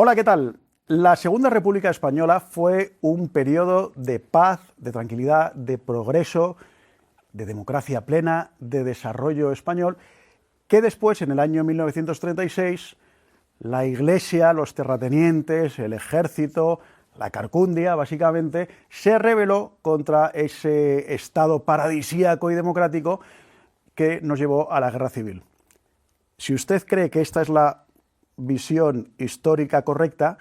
Hola, ¿qué tal? La Segunda República Española fue un periodo de paz, de tranquilidad, de progreso, de democracia plena, de desarrollo español, que después, en el año 1936, la Iglesia, los terratenientes, el ejército, la carcundia, básicamente, se rebeló contra ese Estado paradisíaco y democrático que nos llevó a la Guerra Civil. Si usted cree que esta es la visión histórica correcta,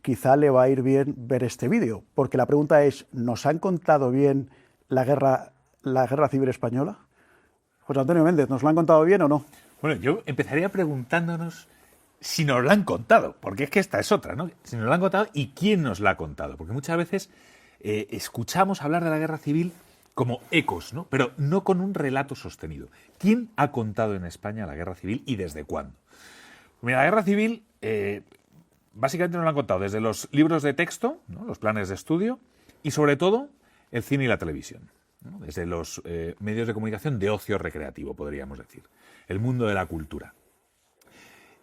quizá le va a ir bien ver este vídeo, porque la pregunta es, ¿nos han contado bien la guerra civil española? José Antonio Méndez, ¿nos lo han contado bien o no? Bueno, yo empezaría preguntándonos si nos la han contado, porque es que esta es otra, ¿no? Si nos la han contado y quién nos la ha contado, porque muchas veces escuchamos hablar de la guerra civil como ecos, ¿no? Pero no con un relato sostenido. ¿Quién ha contado en España la guerra civil y desde cuándo? Mira, la guerra civil básicamente nos la han contado desde los libros de texto, ¿no? Los planes de estudio, y sobre todo el cine y la televisión, ¿no? Desde los medios de comunicación de ocio recreativo, podríamos decir, el mundo de la cultura.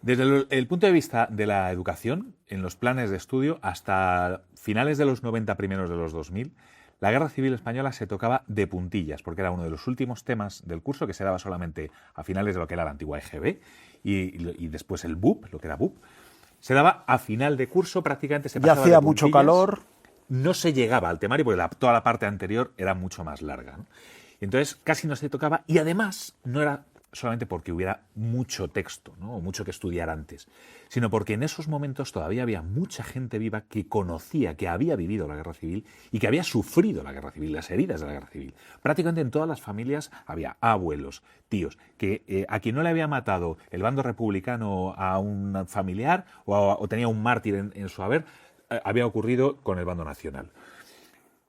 Desde el punto de vista de la educación, en los planes de estudio, hasta finales de los 90, primeros de los 2000, la Guerra Civil Española se tocaba de puntillas, porque era uno de los últimos temas del curso que se daba solamente a finales de lo que era la antigua EGB y después el BUP, lo que era BUP. Se daba a final de curso, prácticamente se pasaba. Ya hacía mucho calor. No se llegaba al temario porque toda la parte anterior era mucho más larga, ¿no? Y entonces casi no se tocaba y además no era solamente porque hubiera mucho texto, ¿no? O mucho que estudiar antes, sino porque en esos momentos todavía había mucha gente viva que conocía, que había vivido la guerra civil y que había sufrido la guerra civil, las heridas de la guerra civil. Prácticamente en todas las familias había abuelos, tíos, que a quien no le había matado el bando republicano a un familiar o tenía un mártir en su haber, había ocurrido con el bando nacional.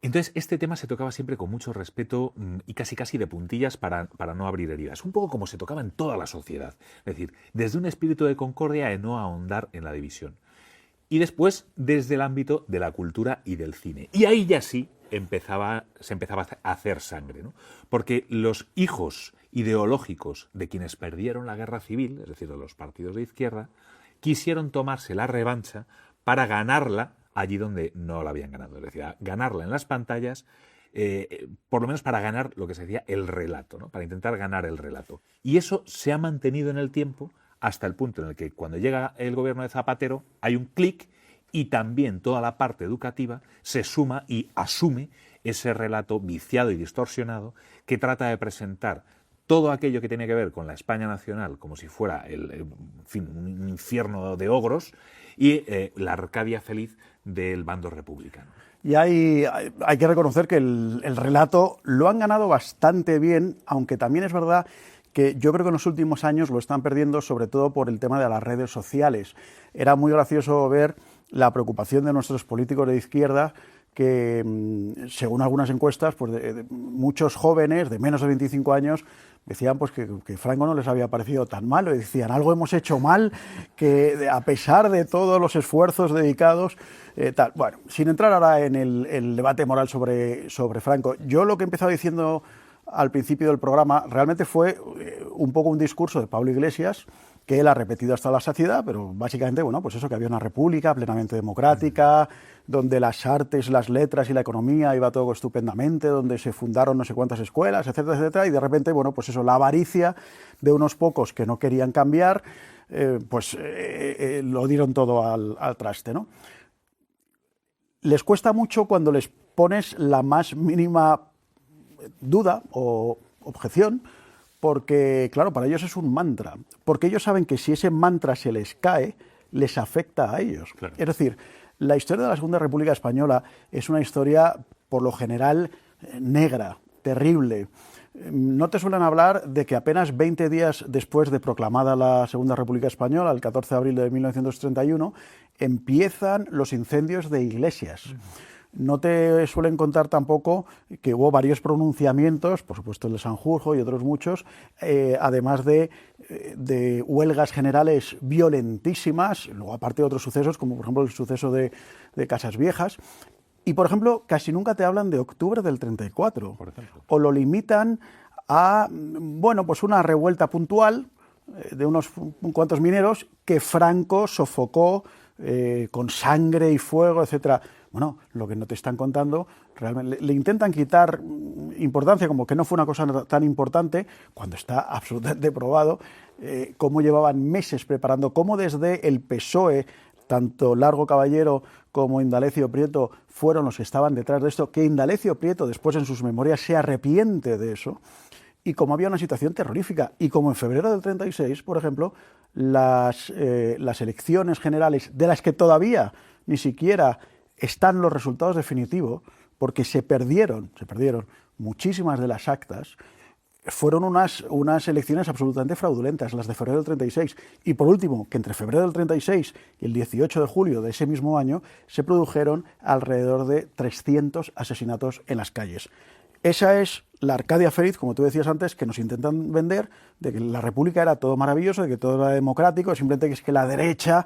Entonces, este tema se tocaba siempre con mucho respeto y casi de puntillas para no abrir heridas. Un poco como se tocaba en toda la sociedad. Es decir, desde un espíritu de concordia y no ahondar en la división. Y después, desde el ámbito de la cultura y del cine. Y ahí ya sí se empezaba a hacer sangre, ¿no? Porque los hijos ideológicos de quienes perdieron la guerra civil, es decir, de los partidos de izquierda, quisieron tomarse la revancha para ganarla allí donde no la habían ganado, es decir, ganarla en las pantallas, por lo menos para ganar lo que se decía el relato, ¿no? Para intentar ganar el relato. Y eso se ha mantenido en el tiempo hasta el punto en el que cuando llega el gobierno de Zapatero hay un clic y también toda la parte educativa se suma y asume ese relato viciado y distorsionado que trata de presentar todo aquello que tiene que ver con la España nacional como si fuera un infierno de ogros y la Arcadia feliz del bando republicano. Y hay que reconocer que el relato lo han ganado bastante bien, aunque también es verdad que yo creo que en los últimos años lo están perdiendo, sobre todo por el tema de las redes sociales. Era muy gracioso ver la preocupación de nuestros políticos de izquierda que, según algunas encuestas, pues muchos jóvenes de menos de 25 años decían pues que Franco no les había parecido tan malo, y decían, algo hemos hecho mal, que a pesar de todos los esfuerzos dedicados, tal. Bueno, sin entrar ahora en el debate moral sobre Franco, yo lo que he empezado diciendo al principio del programa realmente fue un poco un discurso de Pablo Iglesias, que él ha repetido hasta la saciedad, pero básicamente, bueno, pues eso, que había una república plenamente democrática, donde las artes, las letras y la economía iba todo estupendamente, donde se fundaron no sé cuántas escuelas, etcétera, etcétera, y de repente, bueno, pues eso, la avaricia de unos pocos que no querían cambiar, lo dieron todo al traste, ¿no? Les cuesta mucho cuando les pones la más mínima duda o objeción, porque, claro, para ellos es un mantra, porque ellos saben que si ese mantra se les cae, les afecta a ellos. Claro. Es decir, la historia de la Segunda República Española es una historia, por lo general, negra, terrible. No te suelen hablar de que apenas 20 días después de proclamada la Segunda República Española, el 14 de abril de 1931, empiezan los incendios de iglesias. No te suelen contar tampoco que hubo varios pronunciamientos, por supuesto el de Sanjurjo y otros muchos, además de huelgas generales violentísimas, luego aparte de otros sucesos, como por ejemplo el suceso de Casas Viejas. Y, por ejemplo, casi nunca te hablan de octubre del 34, por ejemplo. O lo limitan a, bueno, pues una revuelta puntual de unos cuantos mineros que Franco sofocó con sangre y fuego, etcétera. Bueno, lo que no te están contando, realmente le intentan quitar importancia, como que no fue una cosa tan importante, cuando está absolutamente probado, cómo llevaban meses preparando, cómo desde el PSOE, tanto Largo Caballero como Indalecio Prieto fueron los que estaban detrás de esto, que Indalecio Prieto después en sus memorias se arrepiente de eso, y como había una situación terrorífica, y como en febrero del 36, por ejemplo, las elecciones generales, de las que todavía ni siquiera están los resultados definitivos, porque se perdieron muchísimas de las actas, fueron unas elecciones absolutamente fraudulentas, las de febrero del 36. Y por último, que entre febrero del 36 y el 18 de julio de ese mismo año se produjeron alrededor de 300 asesinatos en las calles. Esa es la Arcadia feliz, como tú decías antes, que nos intentan vender, de que la República era todo maravilloso, de que todo era democrático, simplemente que es que la derecha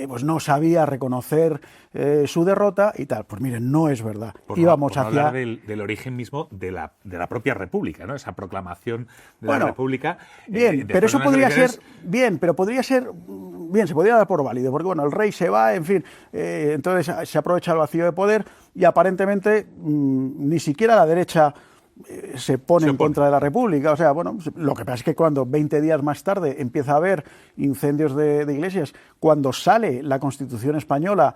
pues no sabía reconocer su derrota y tal. Pues miren, no es verdad. Íbamos hacia... hablar del origen mismo de la propia República, ¿no? Esa proclamación de la República. Bien, pero eso podría ser... Bien, pero podría ser... Bien, se podría dar por válido, porque bueno, el rey se va, en fin, entonces se aprovecha el vacío de poder y aparentemente ni siquiera la derecha se pone en contra de la República. O sea, bueno, lo que pasa es que cuando 20 días más tarde empieza a haber incendios de iglesias, cuando sale la Constitución española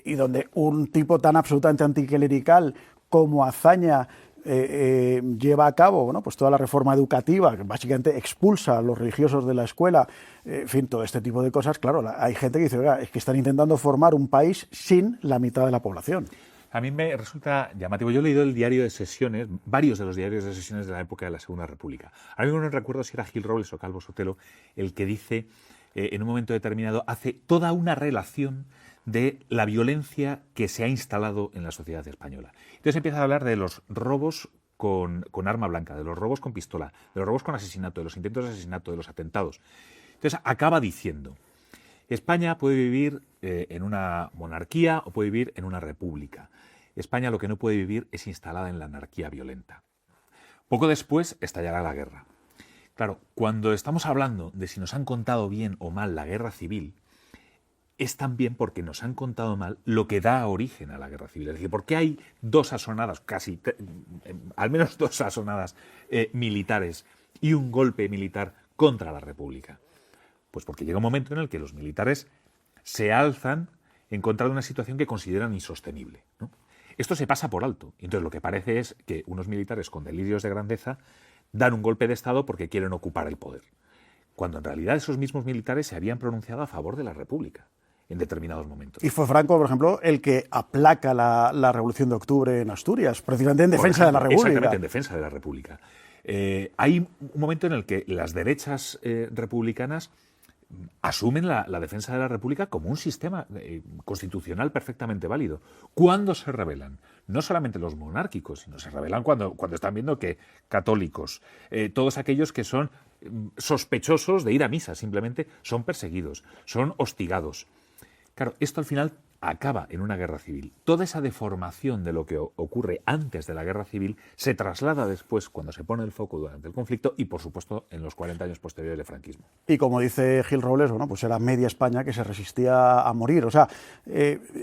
y donde un tipo tan absolutamente anticlerical como Azaña lleva a cabo, bueno, pues toda la reforma educativa, que básicamente expulsa a los religiosos de la escuela, en fin, todo este tipo de cosas, claro, hay gente que dice, oiga, es que están intentando formar un país sin la mitad de la población. A mí me resulta llamativo. Yo he leído el diario de sesiones, varios de los diarios de sesiones de la época de la Segunda República. Ahora mismo no recuerdo si era Gil Robles o Calvo Sotelo el que dice, en un momento determinado, hace toda una relación de la violencia que se ha instalado en la sociedad española. Entonces empieza a hablar de los robos con arma blanca, de los robos con pistola, de los robos con asesinato, de los intentos de asesinato, de los atentados. Entonces acaba diciendo, España puede vivir en una monarquía o puede vivir en una república. España lo que no puede vivir es instalada en la anarquía violenta. Poco después estallará la guerra. Claro, cuando estamos hablando de si nos han contado bien o mal la guerra civil, es también porque nos han contado mal lo que da origen a la guerra civil. Es decir, ¿por qué hay dos asonadas, al menos dos asonadas militares y un golpe militar contra la República? Pues porque llega un momento en el que los militares se alzan en contra de una situación que consideran insostenible, ¿no? Esto se pasa por alto. Y entonces lo que parece es que unos militares con delirios de grandeza dan un golpe de Estado porque quieren ocupar el poder. Cuando en realidad esos mismos militares se habían pronunciado a favor de la República en determinados momentos. Y fue Franco, por ejemplo, el que aplaca la Revolución de Octubre en Asturias, precisamente en defensa de la República. Exactamente, en defensa de la República. Hay un momento en el que las derechas republicanas asumen la defensa de la República como un sistema constitucional perfectamente válido. ¿Cuándo se rebelan? No solamente los monárquicos, sino se rebelan cuando están viendo que católicos, todos aquellos que son sospechosos de ir a misa, simplemente son perseguidos, son hostigados. Claro, esto al final acaba en una guerra civil. Toda esa deformación de lo que ocurre antes de la guerra civil se traslada después cuando se pone el foco durante el conflicto y, por supuesto, en los 40 años posteriores del franquismo. Y como dice Gil Robles, bueno, pues era media España que se resistía a morir. O sea,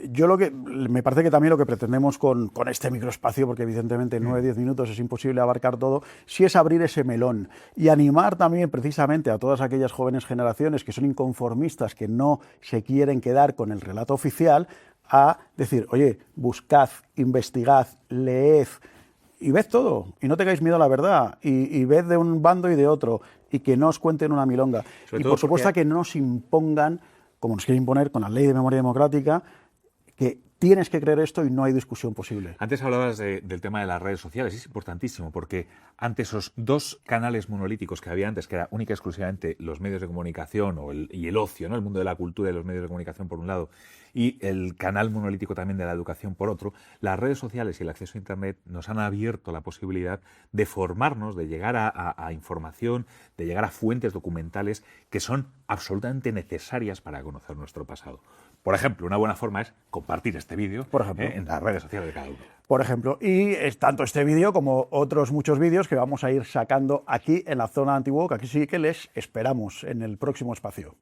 yo me parece que también lo que pretendemos con este microespacio, porque evidentemente en 9-10 minutos es imposible abarcar todo, sí es abrir ese melón y animar también precisamente a todas aquellas jóvenes generaciones que son inconformistas, que no se quieren quedar con el relato oficial, a decir, oye, buscad, investigad, leed y ved todo, y no tengáis miedo a la verdad, y ved de un bando y de otro, y que no os cuenten una milonga. Y por supuesto que no nos impongan, como nos quieren imponer con la Ley de Memoria Democrática, que tienes que creer esto y no hay discusión posible. Antes hablabas del tema de las redes sociales, es importantísimo, porque ante esos dos canales monolíticos que había antes, que era única y exclusivamente los medios de comunicación y el ocio, ¿no? El mundo de la cultura y los medios de comunicación por un lado, y el canal monolítico también de la educación por otro, las redes sociales y el acceso a Internet nos han abierto la posibilidad de formarnos, de llegar a información, de llegar a fuentes documentales que son absolutamente necesarias para conocer nuestro pasado. Por ejemplo, una buena forma es compartir este vídeo en las redes sociales de cada uno. Por ejemplo, y es tanto este vídeo como otros muchos vídeos que vamos a ir sacando aquí en la zona anti-woke. Aquí sí que les esperamos en el próximo espacio.